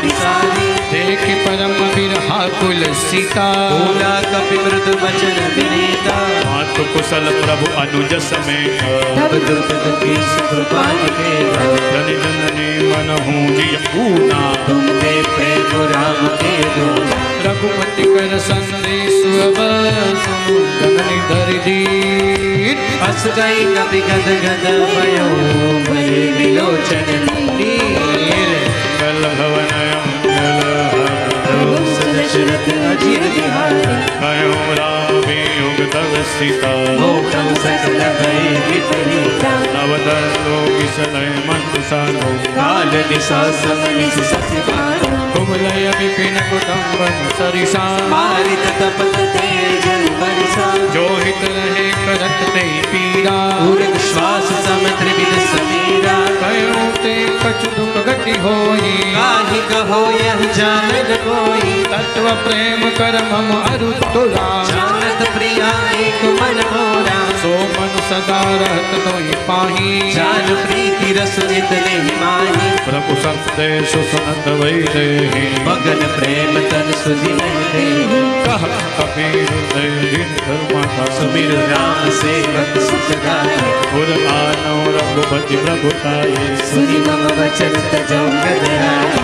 विसारी देख परम बिरहा कुल सीता बोला कपि मृदु वचन विनीता मातु कुशल प्रभु अनुज समेत तब दुख दुखी कृपा के धनि जननी मन हूँ जिय पूना तुम पे प्रेम राम के दो रघुपति कर संदेश अब सुनु जननी धरि दीन हस गई कपि गद गद भयो भरे विलोचन नीर कल भवनयम दशरथ अजीर बिहारी कयो राम वियोग तव सीता मोहम सकल भय विपरीता नवदल लोक सलय मंसानो काल दिशा समनिस सतिपालो कुमलय विपिन कुटुम्बम सरिसा मारित तपत तेज बरसा जो हित रहे करत ते पीरा पूर्ण श्वास सम त्रिविध समीरा कयो ते कछु दुख गति होई काहि कहो यह जानत कोई तत्व प्रेम कर मम अरु तुरा जानत प्रिया एक मन मोरा सो मन सदा रहत तोहि पाही जान प्रीति रस जितने माही प्रभु संदेश सुनत वै देहि मगन प्रेम तन सुधि दे कह कबीर दिन धर्मा सुमिर राम सेवक सुखदाई गुर आनो रघुपति प्रभु ताये सुनि मम वचन तजौ गदराई